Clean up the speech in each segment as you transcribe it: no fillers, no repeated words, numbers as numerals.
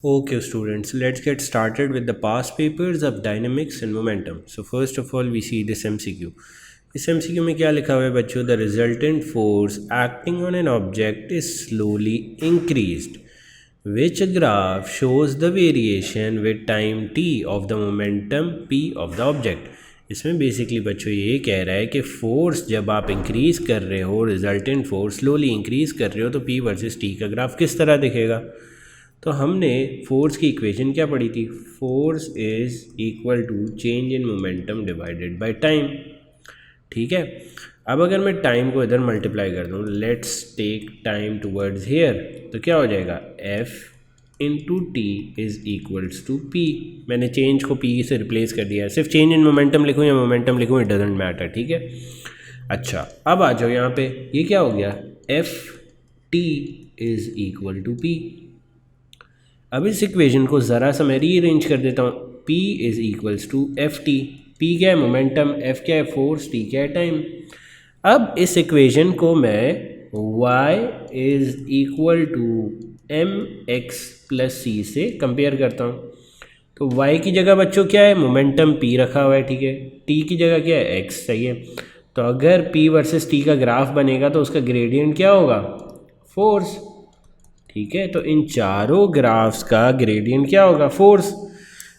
Okay, students, let's get started with the past papers of dynamics and momentum. So first of all, we see this MCQ. इस MCQ में क्या लिखा हुआ है बच्चों? The resultant force acting on an object is slowly increased. Which graph shows the variation with time t of the momentum p of the object? इसमें basically बच्चों ये कह रहा है कि फोर्स जब आप इंक्रीज़ कर रहे हो, रिजल्टेंट फोर्स स्लोली इंक्रीज़ कर रहे हो, तो p वर्सेस t का ग्राफ किस तरह दिखेगा? तो हमने फोर्स की इक्वेशन क्या पढ़ी थी? Force is equal to change in momentum divided by time. ठीक है, अब अगर मैं टाइम को इधर मल्टीप्लाई कर दूँ, let's take time towards here, तो क्या हो जाएगा? F into t is equals to p. मैंने चेंज को पी से रिप्लेस कर दिया है। सिर्फ चेंज इन मोमेंटम लिखूँ या मोमेंटम लिखूँ, इट डजेंट मैटर। ठीक है, अच्छा अब आ जाओ यहाँ पे, ये क्या हो गया? F t is equal to p. अब इस इक्वेशन को ज़रा सा मैं रीअरेंज कर देता हूँ। P is equals to f t. P क्या है? मोमेंटम। F क्या है? फोर्स। T क्या है? टाइम। अब इस इक्वेशन को मैं y is equal to m x plus c से कंपेयर करता हूँ। तो y की जगह बच्चों क्या है? मोमेंटम p रखा हुआ है। ठीक है, t की जगह क्या है? x। सही है, तो अगर p वर्सेस t का ग्राफ बनेगा तो उसका ग्रेडियंट क्या होगा? फोर्स। ठीक है, तो इन चारों ग्राफ्स का ग्रेडियंट क्या होगा? फोर्स।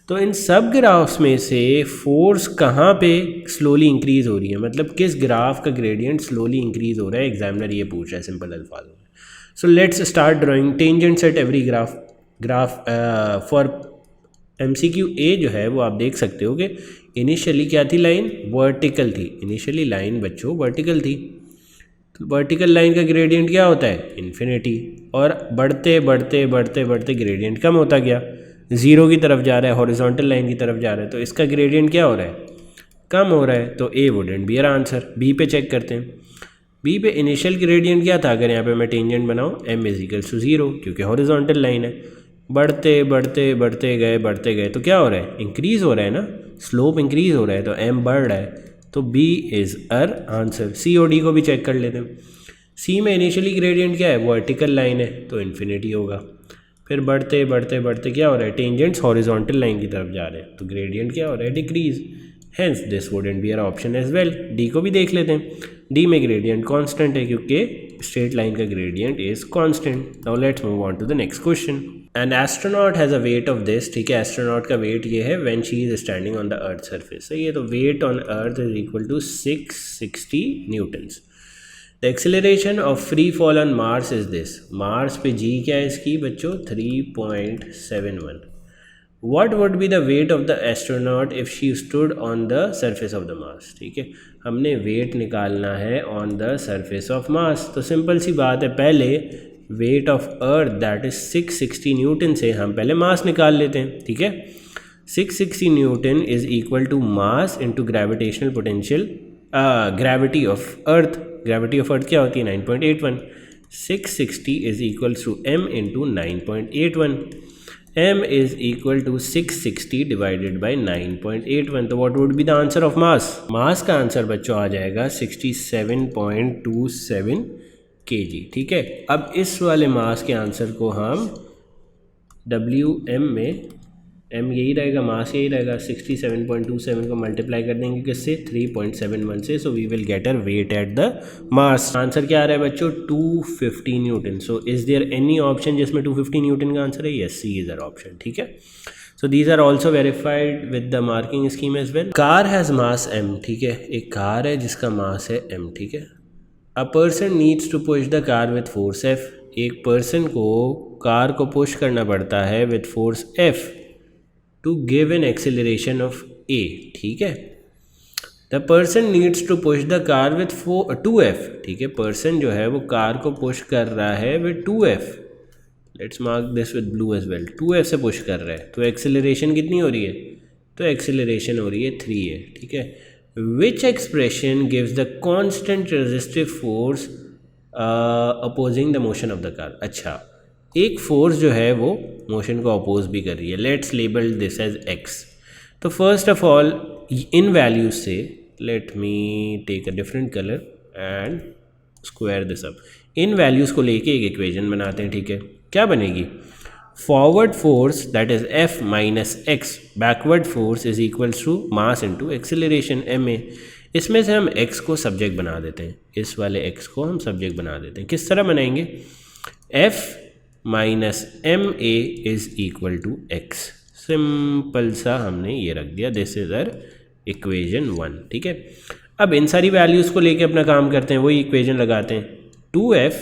तो इन सब ग्राफ्स में से फोर्स कहाँ पे स्लोली इंक्रीज हो रही है, मतलब किस ग्राफ का ग्रेडियंट स्लोली इंक्रीज हो रहा है? एग्जामिनर ये पूछ रहा है सिंपल अल्फाज में। So let's start drawing tangents at every graph for MCQ ए जो है वो आप देख सकते हो कि इनिशियली क्या थी? लाइन वर्टिकल थी। इनिशियली लाइन बच्चों वर्टिकल थी। वर्टिकल लाइन का ग्रेडियंट क्या होता है? इन्फिनिटी। और बढ़ते बढ़ते बढ़ते बढ़ते ग्रेडियंट कम होता गया, ज़ीरो की तरफ जा रहा है, हॉरिजॉन्टल लाइन की तरफ जा रहा है, तो इसका ग्रेडियंट क्या हो रहा है? कम हो रहा है। तो A wouldn't be our answer. B पे चेक करते हैं। बी पे इनिशियल ग्रेडियंट क्या था? अगर यहाँ पे मैं टेंजेंट बनाऊँ, m is equals to zero, क्योंकि हॉरिजॉन्टल लाइन है। बढ़ते बढ़ते बढ़ते गए तो क्या हो रहा है? इंक्रीज़ हो रहा है ना, स्लोप इंक्रीज़ हो रहा है, तो एम बढ़ रहा है, तो बी इज़ अर आंसर। सी और डी को भी चेक कर लेते हैं। सी में इनिशियली ग्रेडियंट क्या है? वर्टिकल लाइन है, तो इन्फिनिटी होगा। फिर बढ़ते बढ़ते बढ़ते क्या हो रहा है? टेंजेंट्स हॉरिजॉन्टल लाइन की तरफ जा रहे हैं, तो ग्रेडियंट क्या हो रहा है? Decrease. Hence this wouldn't be our option as well. D को भी देख लेते हैं। डी में ग्रेडियंट कांस्टेंट है, क्योंकि स्ट्रेट लाइन का gradient is constant. Now let's move on to the next question. An astronaut has a weight of this. ठीक है, एस्ट्रोनॉट का वेट ये है when she is standing on the earth surface. सही है, तो wait on earth is equal to 660 Newton's. The acceleration of free fall on Mars is this. Mars पे जी क्या है इसकी बच्चों? 3.71। What would be the weight of the astronaut if she stood on the surface of the Mars? ठीक है, हमने wait निकालना है on the surface of Mars. तो सिंपल सी बात है, पहले weight of earth that is 660 Newton से हम पहले मास निकाल लेते हैं। ठीक है, 660 newton is equal to mass into gravitational potential, gravity of earth. Gravity of earth क्या होती है? 9.81। 660 is equal to m into 9.81। m is equal to 660 divided by 9.81। तो what would be the answer of mass? Mass का answer बच्चों आ जाएगा 67.27 kg। ठीक है, अब इस वाले मास के आंसर को हम WM में, m यही रहेगा, मास यही रहेगा, 67.27 को मल्टीप्लाई कर देंगे किससे? 3.71 से। So we will get our weight at the mass. Answer क्या आ रहा है बच्चों? 250 newton. So is there any option जिसमें 250 न्यूटन का आंसर है? Yes, c is our option. ठीक है, so these are also verified with the marking scheme as well. Car has mass m। ठीक है, एक कार है जिसका मास है m। ठीक है, a person needs to push the car with force f। एक पर्सन को कार को पुश करना पड़ता है with force f to give an acceleration of a। ठीक है, the person needs to push the car with 2f। ठीक है, पर्सन जो है वो कार को पुश कर रहा है with 2f। Let's mark this with blue as well. 2f से पुश कर रहा है, तो एक्सेलरेशन कितनी हो रही है? तो एक्सेलरेशन हो रही है 3a। ठीक है, which expression gives the constant resistive force opposing the motion of the car? अच्छा, एक फोर्स जो है वो मोशन को अपोज भी कर रही है। Let's label this as x। तो फर्स्ट ऑफ ऑल इन वैल्यूज से let me take a different colour and square this up. इन वैल्यूज़ को लेके एक इक्वेशन बनाते हैं। ठीक है, क्या बनेगी? Forward force that is f minus x, backward force is equals to mass into acceleration m a. इसमें से हम x को सब्जेक्ट बना देते हैं, इस वाले x को हम सब्जेक्ट बना देते हैं। किस तरह बनाएंगे? f minus m a is equal to x, simple सा हमने ये रख दिया, दिस इज अर इक्वेशन 1। ठीक है, अब इन सारी वैल्यूज़ को लेके अपना काम करते हैं, वही इक्वेशन लगाते हैं। 2f,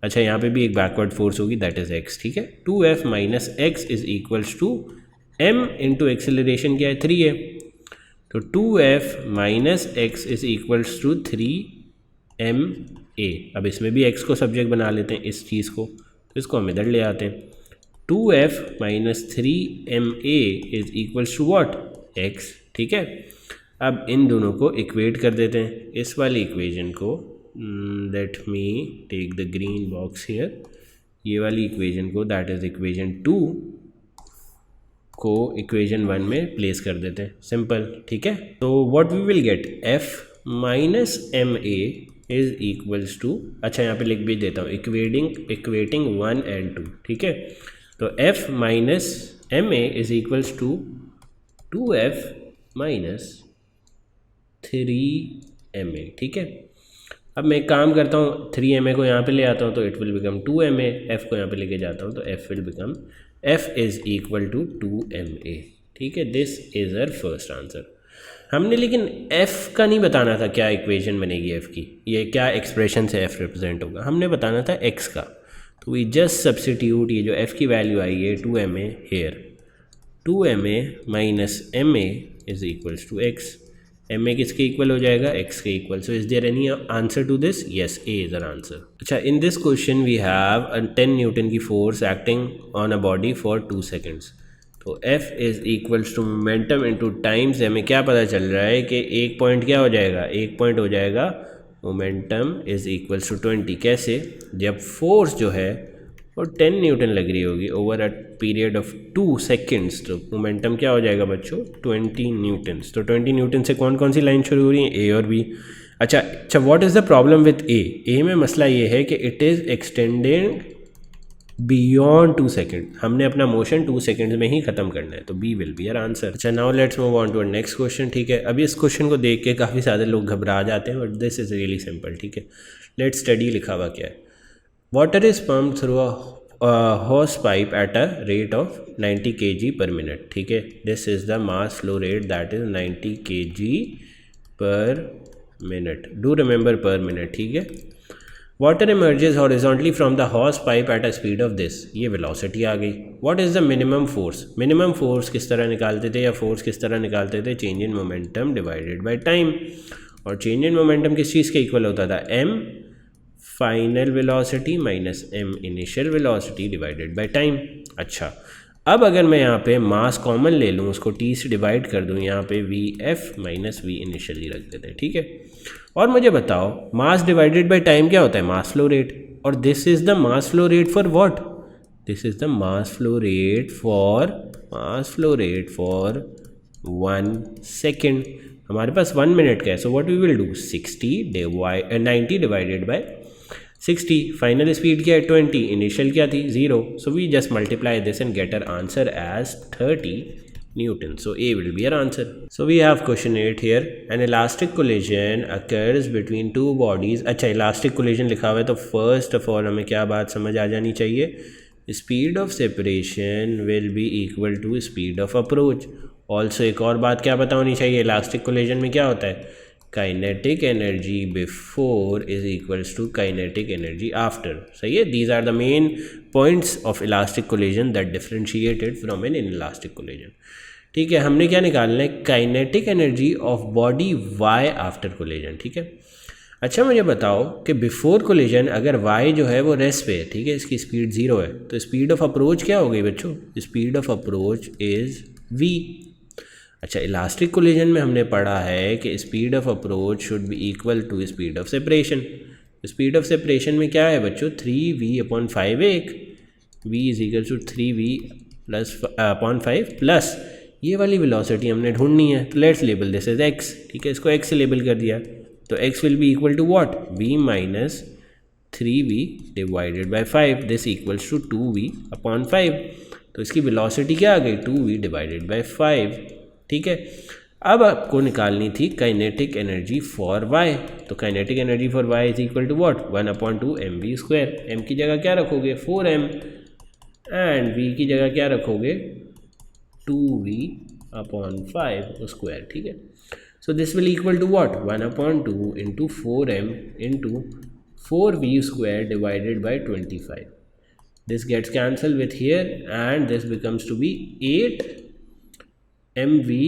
अच्छा यहाँ पे भी एक बैकवर्ड फोर्स होगी दैट इज x। ठीक है, 2f minus x is equals to m into acceleration क्या है 3 है, तो 2f minus x is equals to 3ma। अब इसमें भी x को सब्जेक्ट बना लेते हैं इस चीज़ को, तो इसको हम इधर ले आते हैं। 2f minus 3ma is equals to what? x। ठीक है, अब इन दोनों को इक्वेट कर देते हैं, इस वाली इक्वेशन को, let me take the green box here, ये वाली इक्वेशन को दैट इज इक्वेशन 2 को इक्वेशन 1 में प्लेस कर देते हैं, सिंपल। ठीक है, तो what we will get? f minus m a is equals to, अच्छा यहाँ पे लिख भी देता हूँ, इक्वेटिंग 1 and 2। ठीक है, तो f minus m a is equals to 2f minus 3ma। ठीक है, अब मैं एक काम करता हूँ, 3ma को यहाँ पे ले आता हूँ तो it will become 2ma, f को यहाँ पे लेके जाता हूँ तो f will become, f is equal to 2ma। ठीक है, this is our first answer. हमने लेकिन f का नहीं बताना था क्या इक्वेशन बनेगी f की, ये क्या एक्सप्रेशन से f रिप्रेजेंट होगा, हमने बताना था x का। तो वी जस्ट सब्सटीट्यूट, ये जो f की वैल्यू आई है 2ma here, 2ma minus ma is equals to x। ma किसके इक्वल हो जाएगा? x के equal. So is there any answer to this? Yes, a is our answer. अच्छा, in this question we have 10 newton की force acting on a body for 2 seconds. तो f is equals to momentum into times. हमें क्या पता चल रहा है कि एक पॉइंट क्या हो जाएगा? एक पॉइंट हो जाएगा मोमेंटम इज इक्वल्स टू 20। कैसे? जब फोर्स जो है वो 10 न्यूटन लग रही होगी over a period of 2 seconds, तो मोमेंटम क्या हो जाएगा बच्चों? 20 न्यूटन्स। तो 20 न्यूटन से कौन कौन सी लाइन शुरू हो रही है? ए और बी। अच्छा, what is the problem with A में मसला ये है कि it is extended beyond 2 second. हमने अपना मोशन 2 सेकेंड्स में ही ख़त्म करना है, तो B will be our answer. अच्छा, now let's move on to our next question. ठीक है, अभी इस क्वेश्चन को देख के काफ़ी सारे लोग घबरा जाते हैं, but this is really simple. ठीक है, लेट्स स्टडी लिखा हुआ क्या है। Water is pumped through a hose pipe at a rate of 90 kg per minute। ठीक है, this is the mass flow rate that is 90 kg per minute। Do remember पर minute. ठीक है, water emerges horizontally from the house pipe at a speed of this, ये velocity आ गई। What is the minimum force? Minimum force किस तरह निकालते थे, या फोर्स किस तरह निकालते थे? Change in momentum divided by time. और चेंज इन मोमेंटम किस चीज़ के इक्वल होता था? m final velocity minus m initial velocity divided by time. अच्छा, अब अगर मैं यहाँ पे मास कॉमन ले लूँ, उसको t से डिवाइड कर दूँ, यहाँ पे vf माइनस v इनिशियली रख देते हैं। ठीक है, और मुझे बताओ मास डिवाइडेड बाय टाइम क्या होता है? Mass flow rate. और this is the mass flow rate for what? This is the mass flow rate for 1 second. हमारे पास 1 मिनट का है, so what we will do? 90 divided by 60। Final speed क्या है? 20। इनिशियल क्या थी? 0। So we just multiply this and get our answer as 30 Newton. So A will be our answer. So we have question 8 here. An elastic collision occurs between two bodies. अच्छा, elastic collision लिखा हुआ है, तो first of all हमें क्या बात समझ आ जानी चाहिए? Speed of separation will be equal to speed of approach. Also एक और बात क्या पता होनी चाहिए? elastic collision में क्या होता है? Kinetic energy before is equals to kinetic energy after. सही है? These are the main points of elastic collision that differentiated from an inelastic collision. ठीक है, हमने क्या निकालना है? Kinetic energy of body y after collision. ठीक है, अच्छा मुझे बताओ कि बिफोर कोलिजन अगर y जो है वो रेस्ट पे है, ठीक है, इसकी स्पीड 0 है, तो स्पीड ऑफ अप्रोच क्या हो गई बच्चों? Speed of approach is v। अच्छा, इलास्टिक कोलिजन में हमने पढ़ा है कि speed of approach should be equal to speed of separation. Speed of separation में क्या है बच्चों? 3v/5 एक v is equal to 3v/5 plus ये वाली वेलोसिटी हमने ढूंढनी है, तो let's label this is x। ठीक है, इसको x से लेबल कर दिया, तो x will be equal to what? v minus 3v divided by 5, this equals to 2v upon 5। तो इसकी वेलोसिटी क्या आ गई, 2v डिवाइडेड बाई 5, ठीक है। अब आपको निकालनी थी काइनेटिक एनर्जी फॉर y, तो kinetic energy for y is equal to what, 1/2 mv square. m की जगह क्या रखोगे 4m एंड v की जगह क्या रखोगे 2v अपॉन 5 स्क्वायर, ठीक है। So this will equal to what, 1/2 into 4m into 4v square divided by 25। This gets cancel with here and this becomes to be 8 mv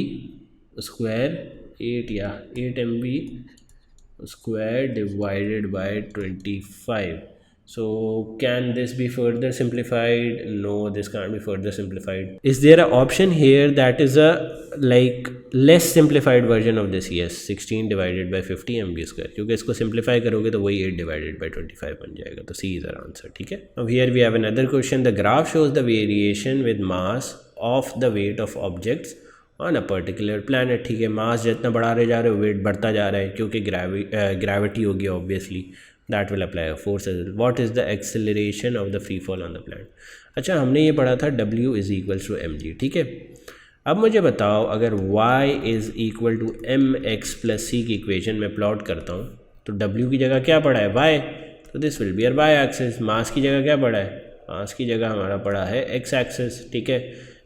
square 8 mv square divided by 25. So can this be further simplified? No, this can't be further simplified. Is there an option here that is a like less simplified version of this? Yes, 16 divided by 50 mv square, क्योंकि इसको simplify करोगे तो वही 8 divided by 25 बन जाएगा, तो C is our answer, ठीक है। Now here we have another question. The graph shows the variation with mass of the weight of objects on a particular planet, ठीक है। मास जितना बढ़ा रहे जा रहे हो वेट बढ़ता जा रहा है, क्योंकि ग्रेविटी होगी obviously, that will apply force as well. What is the acceleration of the free fall on the planet. अच्छा, हमने ये पढ़ा था W is equals to mg, ठीक है। अब मुझे बताओ अगर y is equal to mx plus c की इक्वेशन में प्लॉट करता हूँ तो W की जगह क्या पड़ा है y, तो this will be our y axis. Mass की जगह क्या पड़ा है, मास की जगह हमारा पड़ा है x एक्सिस, ठीक है।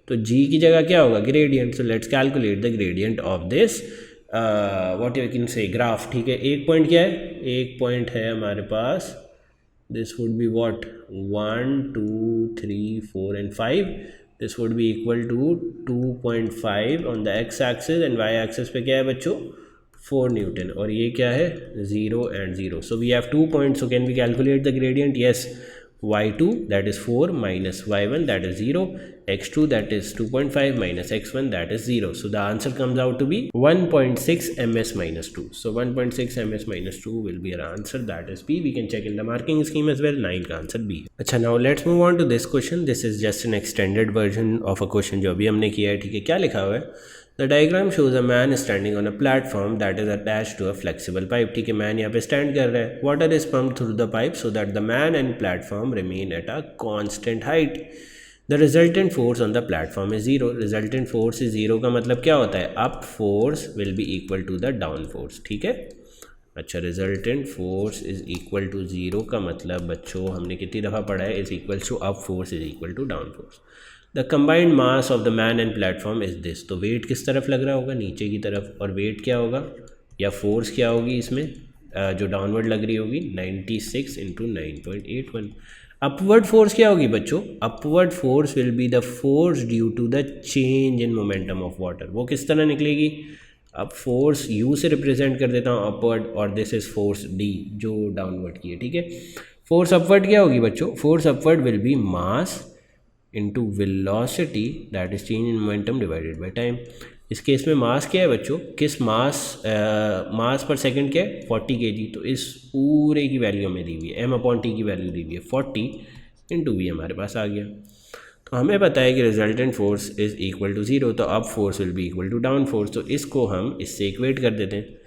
तो g की जगह क्या होगा gradient. So let's calculate the gradient of this what you can say graph, ठीक है। एक पॉइंट क्या है, एक पॉइंट है हमारे पास, this would be what 1 2 3 4 and 5, this would be equal to 2.5 on the x axis and y axis पे क्या है बच्चों 4 न्यूटन, और ये क्या है 0 and 0। So we have 2 points, so can we calculate the gradient, yes. y2 that is 4 minus y1 that is 0, x2 that is 2.5 minus x1 that is 0. So the answer comes out to be 1.6 ms minus 2. So 1.6 ms minus 2 will be our answer, that is B. We can check in the marking scheme as well, 9 का answer B. अच्छा, now let's move on to this question. This is just an extended version of a question जो अभी हमने किया है, ठीक है। क्या लिखा हुआ है, The diagram shows a man standing on a platform that is attached to a flexible pipe, ठीक है। मैन यहाँ पे स्टैंड कर रहा है, water is pumped through the pipe so that the man and platform remain at a constant height. The resultant force on the platform is 0. Resultant force is 0 का मतलब क्या होता है, up force will be equal to the down force, ठीक है। अच्छा, resultant force is equal to 0 का मतलब बच्चों हमने कितनी दफ़ा पढ़ा है, is equal to up force is equal to down force. The combined mass of the man and platform is this. तो वेट किस तरफ लग रहा होगा, नीचे की तरफ, और वेट क्या होगा या फोर्स क्या होगी इसमें जो डाउनवर्ड लग रही होगी 96 इंटू 9.81। अपवर्ड फोर्स क्या होगी बच्चों, upward force will be the force due to the change in momentum of water. वो किस तरह निकलेगी, अब फोर्स u से रिप्रेजेंट कर देता हूँ अपवर्ड, और दिस इज़ फोर्स d जो डाउनवर्ड की है, ठीक है। फोर्स अपवर्ड क्या होगी बच्चों, force upward will be mass into velocity that is change in momentum divided by time. इस केस में मास क्या है बच्चों, किस मास पर सेकंड क्या है 40 kg, तो इस पूरे की वैल्यू हमें दी हुई है, m/t की वैल्यू दी हुई है 40 इंटू वी हमारे पास आ गया। तो हमें पता है कि resultant force is equal to 0, तो up force will be equal to down force. तो इसको हम इससे इक्वेट कर देते हैं,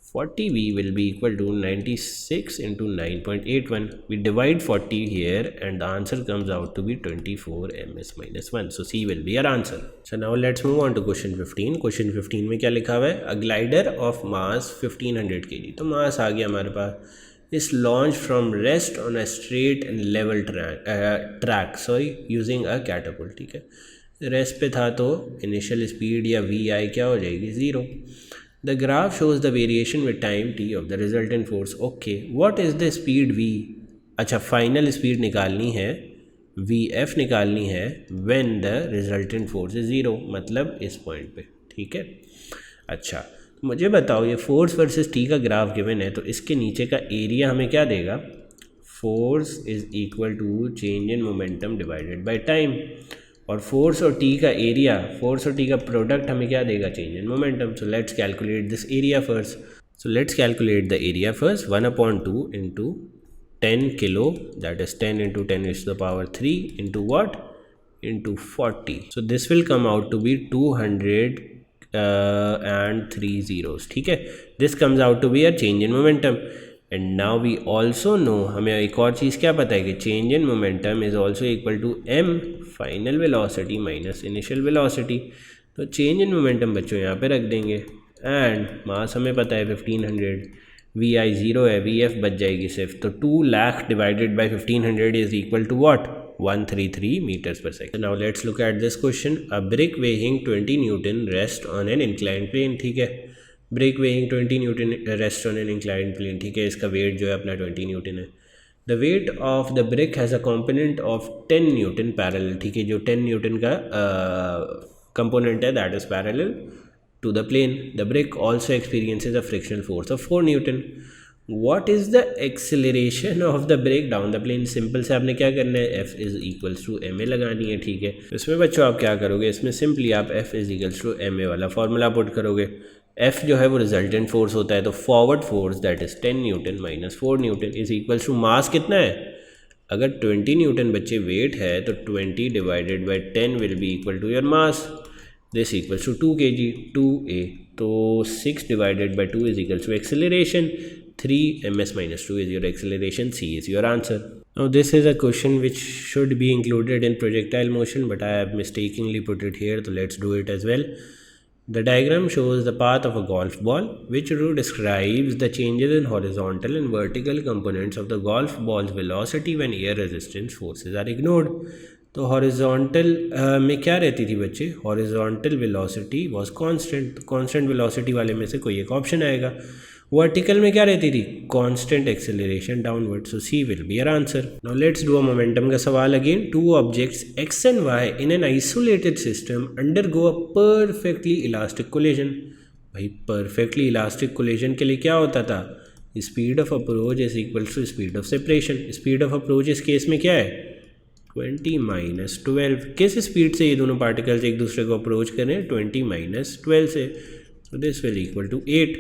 40v will be equal to 96 into 9.81. We divide 40 here and the answer comes out to be 24 ms minus 1. So C will be our answer. So now let's move on to question 15. Question 15 में क्या लिखा हुआ है, a glider of mass 1500 kg. तो मास आ गया हमारे पास, is launched from rest on a straight and level track using a catapult, ठीक है। रेस्ट पे था तो इनिशियल स्पीड या vi क्या हो जाएगी 0। The graph shows the variation with time t of the resultant force. Okay, what is the speed v? अच्छा, फाइनल स्पीड निकालनी है, vf निकालनी है when the resultant force is 0, मतलब इस पॉइंट पे, ठीक है। अच्छा, मुझे बताओ ये फोर्स वर्सेस टी का ग्राफ गिवन है, तो इसके नीचे का एरिया हमें क्या देगा, force is equal to change in momentum divided by time, और फोर्स और टी का एरिया, फोर्स और टी का प्रोडक्ट हमें क्या देगा, change in momentum. So let's calculate this area first. So let's calculate the area first, 1/2 into 10 kilo, that is 10 into 10 is the power 3 into what, into 40। So this will come out to be 200 and 3 zeros, ठीक है। This comes out to be a change in momentum. And now we also know, हमें एक और चीज़ क्या पता है कि change in momentum is also equal to m final velocity minus initial velocity. तो चेंज इन मोमेंटम बच्चों यहाँ पे रख देंगे एंड मास हमें पता है 1500, वी आई ज़ीरो है, वी एफ बच जाएगी सिर्फ, तो 2 lakh divided by 1500 is equal to what 133 meters per second. Now let's look at this question. A brick weighing 20 Newton rests on an inclined plane. ठीक है, brick weighing 20 newton rest on an inclined plane. ठीक है, इसका wait जो है अपना 20 newton है। The weight of the brick has a component of 10 newton parallel. ठीक है, जो 10 न्यूटन का कंपोनेंट है that is parallel to the plane. The brick also experiences a frictional force of 4 newton. What is the acceleration of the brick down the plane? Simple से आपने क्या करना है, f is equals to m a लगानी है। ठीक है, इसमें बच्चों आप क्या करोगे, इसमें सिंपली आप f is equals to m a वाला फॉर्मूला पुट करोगे। एफ जो है वो रिजल्टेंट फोर्स होता है, तो forward force that is 10 newton minus 4 newton is equals to mass कितना है, अगर 20 न्यूटन बच्चे वेट है तो 20 divided by 10 will be equal to your mass, this equals to 2 kg 2a, तो 6 divided by 2 is equals to acceleration 3 ms minus 2 is your acceleration, C is your answer. Now this is a question which should be included in projectile motion, but I have mistakenly put it here, so let's do it as well. The diagram shows the path of a golf ball, which describes the changes in horizontal and vertical components of the golf ball's velocity when air resistance forces are ignored. तो horizontal में क्या रहती थी बच्चे, horizontal velocity was constant, तो constant velocity वाले में से कोई एक ऑप्शन आएगा। वर्टिकल में क्या रहती थी, constant acceleration downward, so c will be your answer. Now let's do a momentum का सवाल again. Two objects x and y in an isolated system undergo a perfectly elastic collision. भाई perfectly elastic collision के लिए क्या होता था, speed of approach is equal to speed of separation. Speed of approach इस case में क्या है 20 माइनस 12। किस स्पीड से ये दोनों पार्टिकल्स एक दूसरे को अप्रोच करें, 20 माइनस 12 से, तो दिस विल इक्वल टू 8।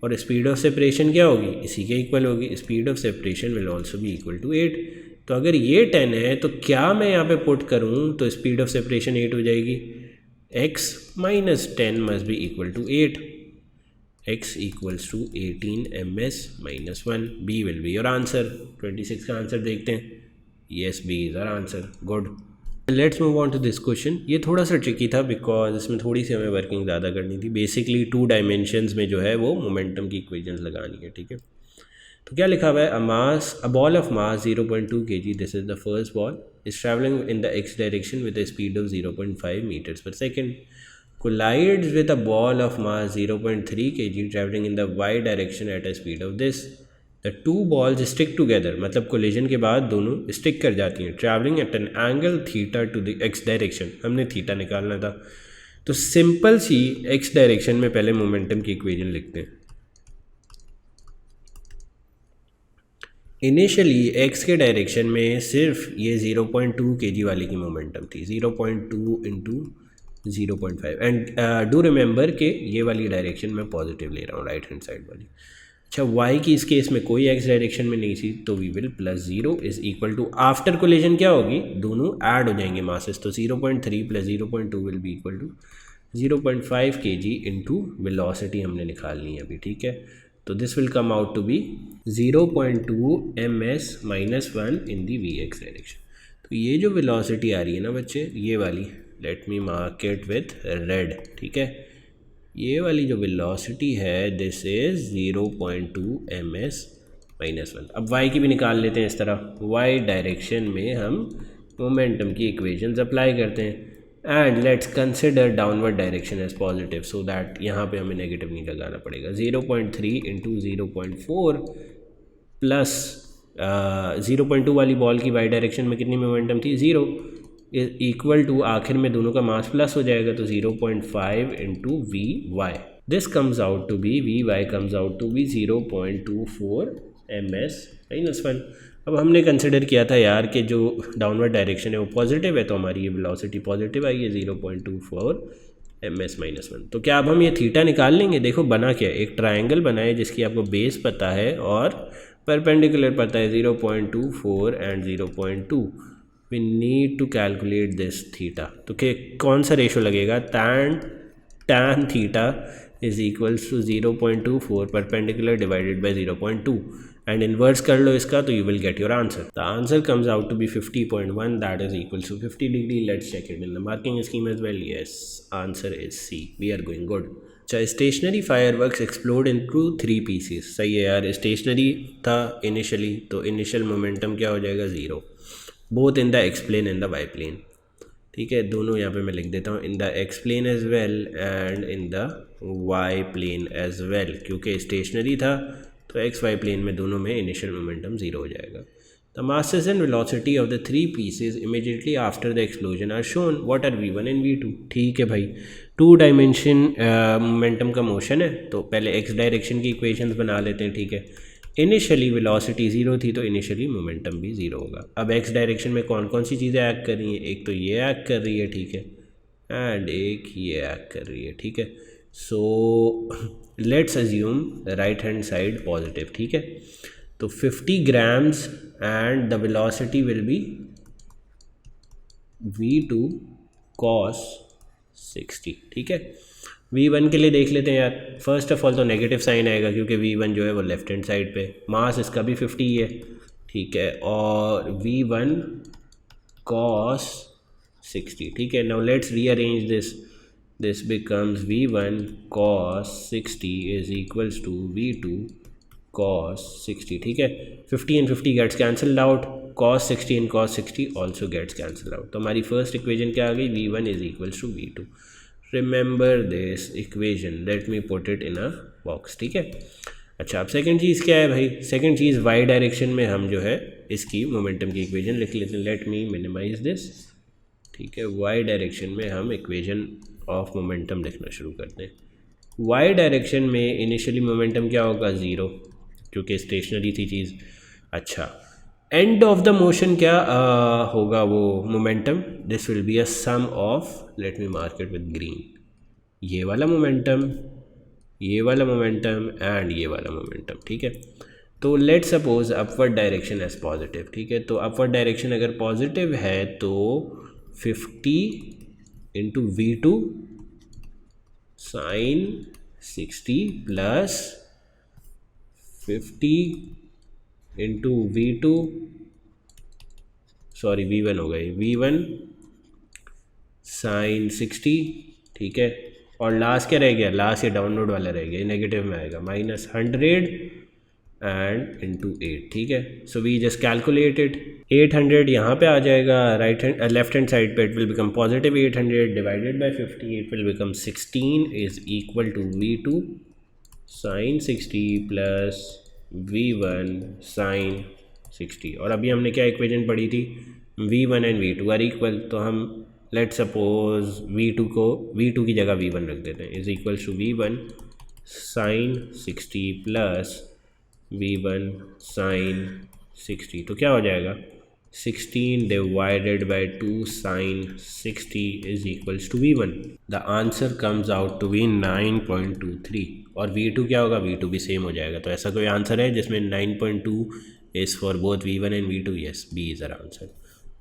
और स्पीड ऑफ सेपरेशन क्या होगी, इसी के इक्वल होगी, speed of separation will also भी इक्वल टू 8। तो अगर ये 10 है तो क्या मैं यहाँ पे पुट करूँ तो स्पीड ऑफ सेपरेशन 8 हो जाएगी, x minus 10 must be equal to 8, x equals to 18 ms minus 1, b will be your answer. 26 का आंसर देखते हैं, yes b is our answer, good. Let's move on to this question. ये थोड़ा सा tricky था because इसमें थोड़ी सी हमें वर्किंग ज़्यादा करनी थी। बेसिकली 2 डायमेंशंस में जो है वो मोमेंटम की इक्वेशंस लगानी है। ठीक है, तो क्या लिखा हुआ है, a ball of mass 0.2 kg, this is the first ball, is travelling in the x direction with a speed of 0.5 meters per second, collides with a ball of mass 0.3 kg traveling in the y direction at a speed of this. The two balls stick together, मतलब collision के बाद दोनों stick कर जाती हैं, travelling eight an angle theta two the x direction. हमने theta निकालना था, तो सिंपल सी एक्स डायरेक्शन में पहले मोमेंटम की इक्वेशन लिखते हैं। इनिशियली एक्स के डायरेक्शन में सिर्फ ये 0.2 kg वाले की मोमेंटम थी, 0.2 इंटू 0.5, एंड डू रिमेंबर कि ये वाली डायरेक्शन मैं पॉजिटिव ले रहा हूँ, राइट हैंड साइड वाली। अच्छा, y की इस केस में कोई x डायरेक्शन में नहीं थी, तो we will plus 0 is equal to, after collision क्या होगी, दोनों ऐड हो जाएंगे मासेस, तो 0.3 plus 0.2 will be equal to 0.5 kg into velocity हमने निकालनी है अभी। ठीक है, तो this will come out to be 0.2 ms minus 1 in the v x direction. तो ये जो वेलोसिटी आ रही है ना बच्चे, ये वाली, late me mark it with red. ठीक है, ये वाली जो वेलोसिटी है दिस इज 0.2 ms माइनस 1। अब y की भी निकाल लेते हैं इस तरह, y डायरेक्शन में हम मोमेंटम की इक्वेशंस अप्लाई करते हैं and let's consider downward direction as positive, so that यहाँ पे हमें नेगेटिव नहीं लगाना पड़ेगा। 0.3 इंटू 0.4 प्लस 0.2 वाली बॉल की y डायरेक्शन में कितनी मोमेंटम थी, 0, इक्वल टू आखिर में दोनों का मास प्लस हो जाएगा, तो 0.5 into v y, this comes out to be, v y comes out to be 0.24 ms minus 1। अब हमने कंसिडर किया था यार कि जो डाउनवर्ड डायरेक्शन है वो पॉजिटिव है, तो हमारी ये वेलोसिटी पॉजिटिव आई है 0.24 ms माइनस 1। तो क्या अब हम ये थीटा निकाल लेंगे? देखो बना क्या, एक ट्राइंगल बना है जिसकी आपको बेस पता है और परपेंडिकुलर पता है 0.24 and 0.2। We need to calculate this theta, तो कौन सा रेशो लगेगा, tan theta is equals to 0.24 perpendicular divided by 0.2, and inverse कर लो इसका तो you will get your answer. The answer comes out to be 50.1, that is equal to 50 degree. Let's check it in the marking scheme as well. Yes, answer is c. We are going good. अच्छा, stationery fireworks explode into 3 pieces. सही है यार, stationery था initially तो initial momentum क्या हो जाएगा 0, both in the x plane and the y plane. ठीक है, दोनों यहाँ पे मैं लिख देता हूँ, in the x plane as well and in the y plane as well. क्योंकि स्टेशनरी था तो एक्स वाई प्लेन में दोनों में इनिशियल मोमेंटम 0 हो जाएगा. The masses and velocity of the 3 pieces immediately after the explosion are shown. What are v1 and v2? ठीक है भाई, 2 डायमेंशन मोमेंटम का मोशन है तो पहले एक्स डायरेक्शन की इक्वेशंस बना लेते हैं. ठीक है, इनिशियली वेलोसिटी 0 थी तो इनिशियली मोमेंटम भी 0 होगा. अब एक्स डायरेक्शन में कौन कौन सी चीज़ें एक्ट कर रही हैं? एक तो ये एक्ट कर रही है, ठीक है, एंड एक ये एक्ट कर रही है. ठीक है, so let's assume right hand side positive. ठीक है, तो 50 grams and the velocity will be v2 cos 60. ठीक है, v1 के लिए देख लेते हैं यार. फर्स्ट ऑफ ऑल तो नेगेटिव साइन आएगा क्योंकि v1 जो है वो लेफ्ट हैंड साइड पे, मास इसका भी 50 ही है. ठीक है, और v1 cos 60. ठीक है, now let's rearrange this. This becomes v1 cos 60 is equals to v2 cos 60. ठीक है, 50 and 50 gets cancelled out. cos 60 and cos 60 also gets cancelled out. तो हमारी फर्स्ट इक्वेशन क्या आ गई? v1 is equals to v2. Remember this equation. Let me put it in a box. ठीक है, अच्छा, अब सेकंड चीज़ क्या है भाई? सेकंड चीज़ वाई डायरेक्शन में हम जो है इसकी मोमेंटम की इक्वेशन लिख लेते हैं. Let me minimize this. ठीक है, वाई डायरेक्शन में हम इक्वेशन ऑफ मोमेंटम लिखना शुरू करते हैं. वाई डायरेक्शन में इनिशियली मोमेंटम क्या होगा? 0, क्योंकि स्टेशनरी थी चीज़. अच्छा, एंड ऑफ द मोशन क्या होगा वो momentum? This will be a sum of, let me mark it with green, ये वाला मोमेंटम, ये वाला मोमेंटम एंड ये वाला मोमेंटम. ठीक है, तो let suppose upward direction as positive. ठीक है, तो अपवर्ड डायरेक्शन अगर पॉजिटिव है तो 50 into v2 sine 60 plus 50 into v2, sorry v1 हो गई, v1 साइन 60. ठीक है, और लास्ट क्या रह गया? लास्ट ये डाउनलोड वाला रह गया, नेगेटिव में आएगा, -100 एंड इंटू 8. ठीक है, सो वी जस्ट कैलकुलेटेड. 800 यहाँ पे आ जाएगा right hand left hand side पे. It will become positive 800 divided by 50. It will become 16 is equal to v2 sine 60 plus v1 sine 60. और अभी हमने क्या इक्वेशन पढ़ी थी? v1 and v2 are equal. तो हम लेट सपोज v2 की जगह v1 रख देते हैं. Is equal to v1 sine 60 plus v1 sine 60. तो क्या हो जाएगा? 16 divided by 2 sine 60 is equals to v1. The answer comes out to be 9.23. और v2 क्या होगा? v2 भी सेम हो जाएगा. तो ऐसा कोई आंसर है जिसमें 9.2 is for both v1 and v2? Yes, b is our answer.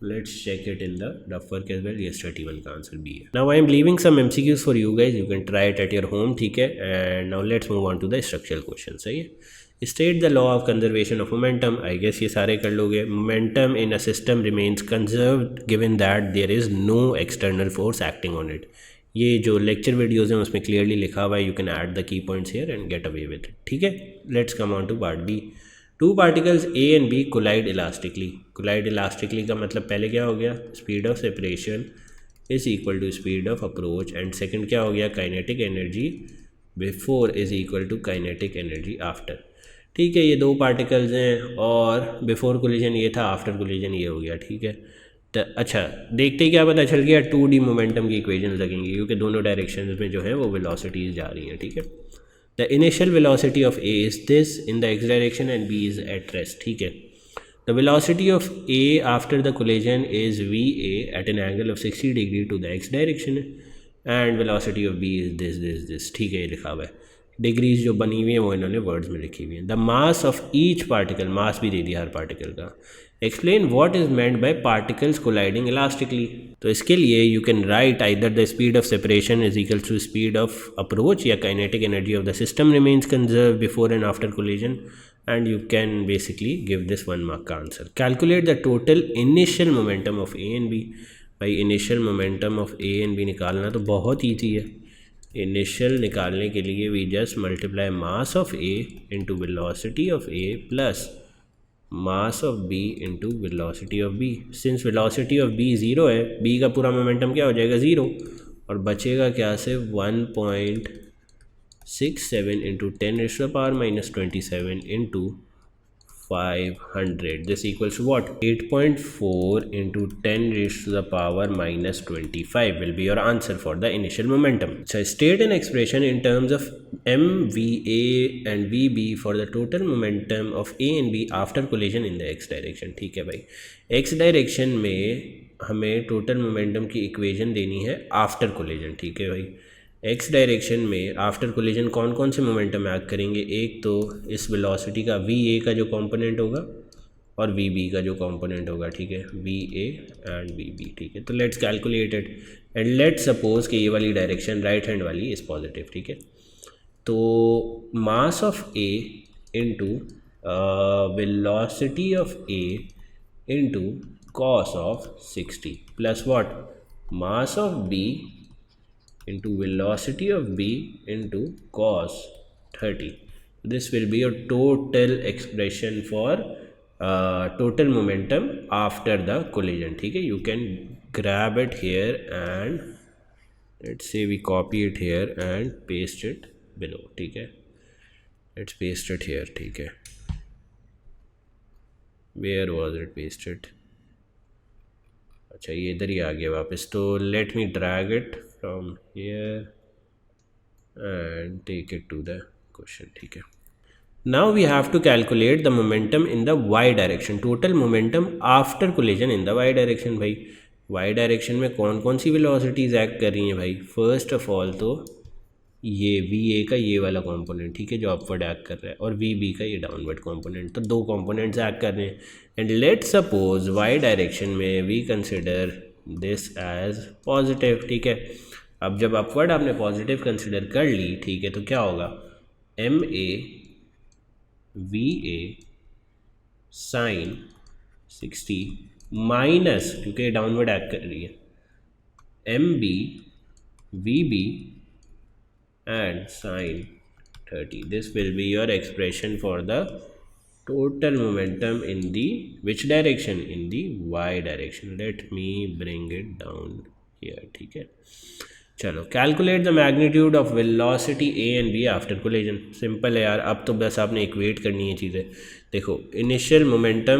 Let's check it in the rough work as well. Yes, 31 का आंसर B है. Now I am leaving some MCQs for you guys. You can try it at your home. ठीक है, and now let's move on to the structural question. सही है. State the law of conservation of momentum. I guess ये सारे कर लोगे. Momentum in a system remains conserved given that there is no external force acting on it. ये जो lecture videos हैं उसमें क्लियरली लिखा हुआ है. You can add the key points here and get away with it. ठीक है, let's come on to part B. Two particles A and B collide elastically. Collide elastically का मतलब पहले क्या हो गया? Speed of separation is equal to speed of approach, and second क्या हो गया? Kinetic energy before is equal to kinetic energy after. ठीक है, ये दो पार्टिकल्स हैं और बिफोर कोलिजन ये था, आफ्टर कोलिजन ये हो गया. ठीक है, तो अच्छा, देखते ही क्या पता चल गया? 2D मोमेंटम की इक्वेशन लगेंगी क्योंकि दोनों डायरेक्शन में जो है वो वेलोसिटीज़ जा रही हैं. ठीक है, The initial velocity of A is this in the x direction and B is at rest. ठीक है, the velocity of A after the collision is VA at an angle of 60 degree to the x direction and velocity of B is this. ठीक है, ये लिखा हुआ है. Degrees जो बनी हुई हैं वो इन्होंने वर्ड्स में लिखी हुई हैं. The mass of each particle, mass भी दे दिया हर पार्टिकल का. Explain what is meant by particles colliding elastically. तो इसके लिए you can write either the speed of separation is equal to speed of approach या kinetic energy of the system remains conserve before and after collision. and you can basically give this 1 mark का answer. Calculate the total initial momentum of A and B. भाई initial momentum of A and B निकालना तो बहुत easy है. Initial निकालने के लिए we just multiply mass of A into velocity of A plus mass of B into velocity of B. Since velocity of B 0 है, B का पूरा मोमेंटम क्या हो जाएगा 0, और बचेगा क्या से 1.67 into 10 raised to the power minus 27 into 500. This equals to what? 8.4 into 10 raised to the power minus 25 will be your answer for the initial momentum. So state an expression in terms of mVA and vB for the total momentum of A and B after collision in the x direction. ठीक है भाई, x direction में हमें total momentum की equation देनी है after collision. ठीक है भाई, एक्स डायरेक्शन में आफ्टर कोलिजन कौन कौन से मोमेंटम ऐड करेंगे? एक तो इस वेलोसिटी का वी ए का जो कंपोनेंट होगा और वी बी का जो कंपोनेंट होगा. ठीक है, v a and v b. ठीक है, तो let's calculate it and let's suppose कि ये वाली डायरेक्शन राइट हैंड वाली इज़ पॉजिटिव. ठीक है, तो mass of a into velocity of a into cos of 60 plus what? Mass of B into velocity of B into cos 30. This will be your total expression for total momentum after the collision. ठीक है, you can grab it here and let's say we copy it here and paste it below. ठीक है, let's paste it here. ठीक है, where was it pasted? अच्छा, ये इधर ही आ गया वापस. तो let me drag it from here and take it to the question. ठीक है, now we have to calculate the momentum in the y direction. Total momentum after collision in the y direction. भाई y direction में कौन कौन सी velocities act कर रही हैं भाई? फर्स्ट ऑफ ऑल तो ये वी ए का ये वाला कंपोनेंट, ठीक है, जो अपवर्ड एक्ट कर रहा है, और वी बी का ये डाउनवर्ड कंपोनेंट. तो दो कंपोनेंट्स एक्ट कर रहे हैं. And let's suppose y direction में we consider this as positive. ठीक है, अब जब अपवर्ड आपने पॉजिटिव कंसिडर कर ली, ठीक है, तो क्या होगा? M a v a sine 60 minus, क्योंकि डाउनवर्ड एक्ट कर रही है, m b v b and sine 30. This will be your expression for the total momentum in the which direction? In the y direction. Let me bring it down here. ठीक है, चलो calculate the magnitude of velocity a and b after collision. Simple है यार, अब तो बस आपने equate करनी है चीज़ें. देखो, initial momentum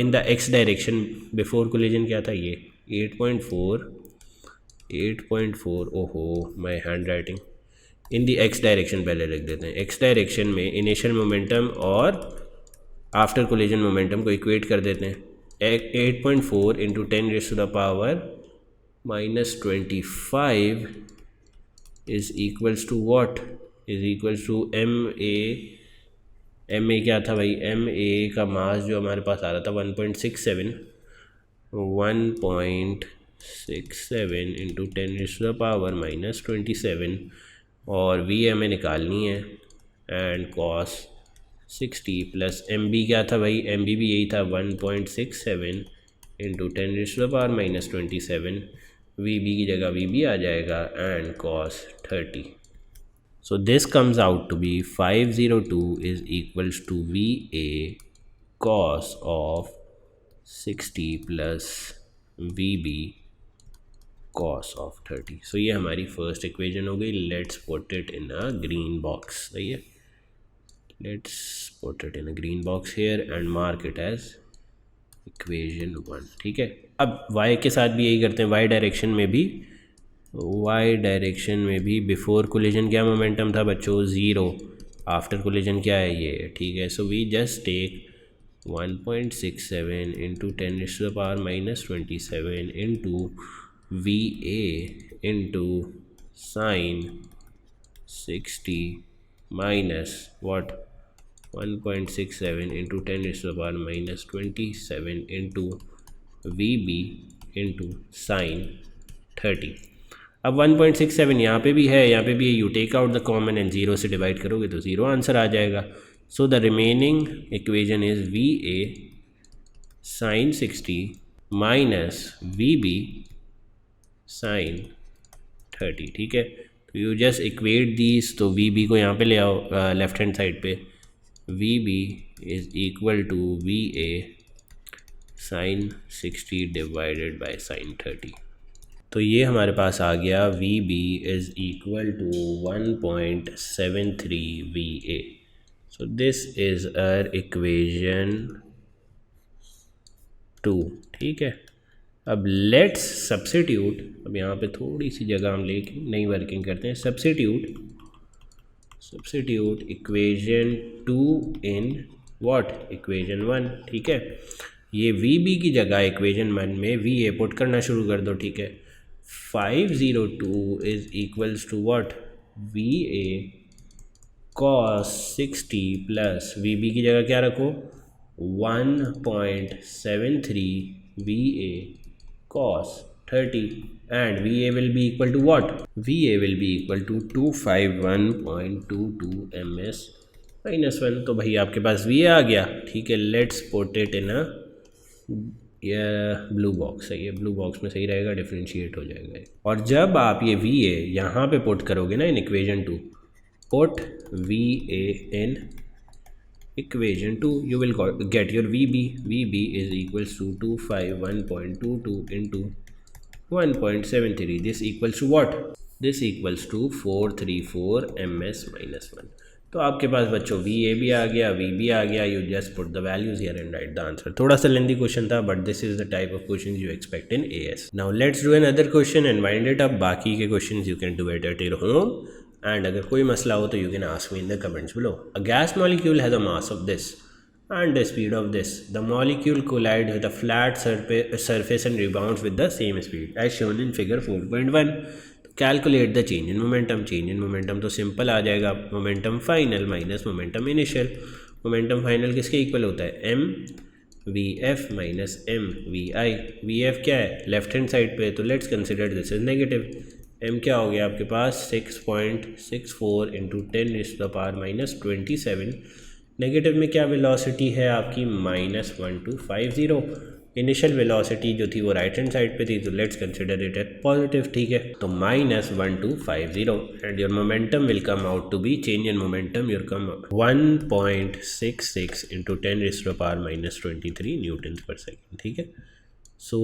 in the x direction before collision क्या था? ये 8.4. ओहो, my handwriting. In the x direction पहले लिख देते हैं. एक्स डायरेक्शन में इनिशियल मोमेंटम और आफ्टर कोलिजन मोमेंटम को इक्वेट कर देते हैं. 8.4 into 10 raise to the power minus 25 is equals to what? Is equals to m a क्या था भाई? एम ए का मास जो हमारे पास आ रहा था 1.67 into 10 raise to the power minus 27, और वी हमें निकालनी है, and cos 60 plus m b क्या था भाई? एम बी भी यही था 1.67 into 10 raise to the power minus 27. V b की जगह वी बी आ जाएगा, and cos 30. So this comes out to be 502 is equals to v a cos of 60 plus v b cos of 30. So ये हमारी first equation हो गई. Let's put it in a green box. सही है, let's put it in a green box here and mark it as equation 1. ठीक है, अब y के साथ भी यही करते हैं. y डायरेक्शन में भी बिफोर कोलिजन क्या मोमेंटम था बच्चों? 0. आफ्टर कोलिजन क्या है? ये. ठीक है, so we just take 1.67 into 10 raise to the power minus 27 into v a into sine 60 minus what? 1.67 into 10 raise to the power minus 27 into v b into sine 30. अब 1.67 यहाँ पे भी है, यहाँ पे भी है. You take out the common and 0 से डिवाइड करोगे तो 0 आंसर आ जाएगा. So the remaining equation is VA sin 60 minus VB sin 30. ठीक है, तो यू जस्ट इक्वेट दीज, तो VB को यहाँ पे ले आओ लेफ्ट हैंड साइड पे, VB is equal to VA sin 60 divided by sin 30. तो ये हमारे पास आ गया VB is equal to 1.73 VA. So this is our equation 2. ठीक है, अब लेट्स सब्स्टिट्यूट, अब यहाँ पे थोड़ी सी जगह हम लेके नई वर्किंग करते हैं. Substitute equation 2 in what, equation 1. ठीक है, ये VB की जगह इक्वेशन 1 में VA पुट करना शुरू कर दो. ठीक है, 502 is equals to what, VA cos 60 plus VB की जगह क्या रखो, 1.73 VA cos 30 and VA will be equal to what? VA will be equal to 251.22 ms minus 1. तो भाई आपके पास VA आ गया. ठीक है, let's put it in a blue box है, ये ब्लू बॉक्स में सही रहेगा, डिफ्रेंशिएट हो जाएगा. और जब आप ये VA यहाँ पे पुट करोगे ना in equation 2, put VA in equation 2, you will get your VB. VB is equals to 251.22 into 1.73. This equals to what? This equals to 434 ms minus 1. तो आपके पास बच्चों VA भी आ गया, VB आ गया. You just put the values here and write the answer. थोड़ा सा lengthy question था, but this is the type of questions you expect in AS. Now let's do another question and wind it up. बाकी के questions you can do it at your home. And अगर कोई मसला हो तो you can ask me in the comments below. A gas molecule has a mass of this and a speed of this. The molecule collides with a flat surface and rebounds with the same speed as shown in figure 4.1. Calculate the change in momentum. Change in momentum तो simple आ जाएगा, momentum final minus momentum initial. Momentum final किसके equal होता है, m VF minus m VI. VF क्या है, left hand side पे, तो let's consider this is negative. m क्या हो गया आपके पास, 6.64 इंटू 10⁻⁻27. नेगेटिव में क्या वेलोसिटी है आपकी, -1250. इनिशियल वेलोसिटी जो थी वो राइट हैंड साइड पे थी, तो let's consider it at positive. ठीक है, तो -1250 and your momentum will come out to be, change in momentum your come 1.66 into 10⁻⁻23 newton per second. ठीक है, so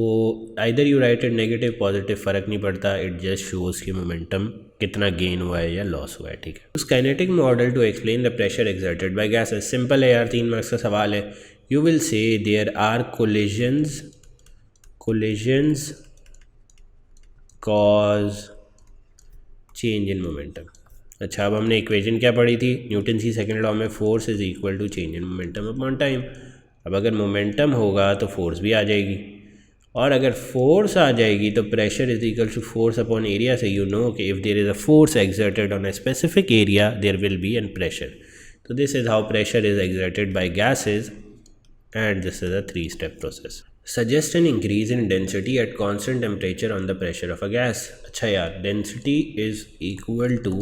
either you write it negative positive, फ़र्क नहीं पड़ता, इट जस्ट शोज़ कि momentum कितना गेन हुआ है या लॉस हुआ है. ठीक है, उस kinetic model to explain the pressure exerted by gases. Simple है यार, 3 मार्क्स का सवाल है. You will say there are collisions cause change in momentum. अच्छा, अब हमने इक्वेशन क्या पढ़ी थी, न्यूटन की सेकेंड लॉ में force is equal to change in momentum upon time. अब अगर मोमेंटम होगा तो फोर्स भी आ जाएगी, और अगर फोर्स आ जाएगी तो pressure is equal to force upon area से यू नो कि if there is a force exerted on a specific area there will be an pressure. तो this is how pressure is exerted by gases and this is a 3-step process. Suggest an increase in density at constant temperature on the pressure of a gas. अच्छा यार, density is equal to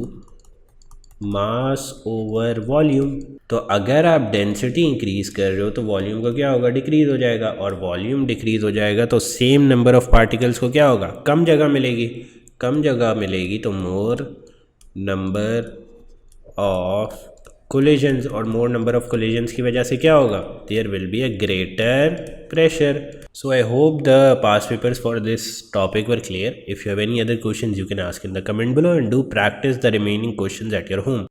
mass over volume. तो अगर आप density increase कर रहे हो तो volume का क्या होगा, डिक्रीज हो जाएगा, और वॉल्यूम डिक्रीज हो जाएगा तो सेम नंबर ऑफ पार्टिकल्स को क्या होगा, कम जगह मिलेगी. कम जगह मिलेगी तो मोर नंबर ऑफ कोलिजन्स, और मोर नंबर ऑफ कोलिजन्स की वजह से क्या होगा, there will be a greater pressure. So I hope the past papers for this topic were clear. If you have any other questions, you can ask in the comment below and do practice the remaining questions at your home.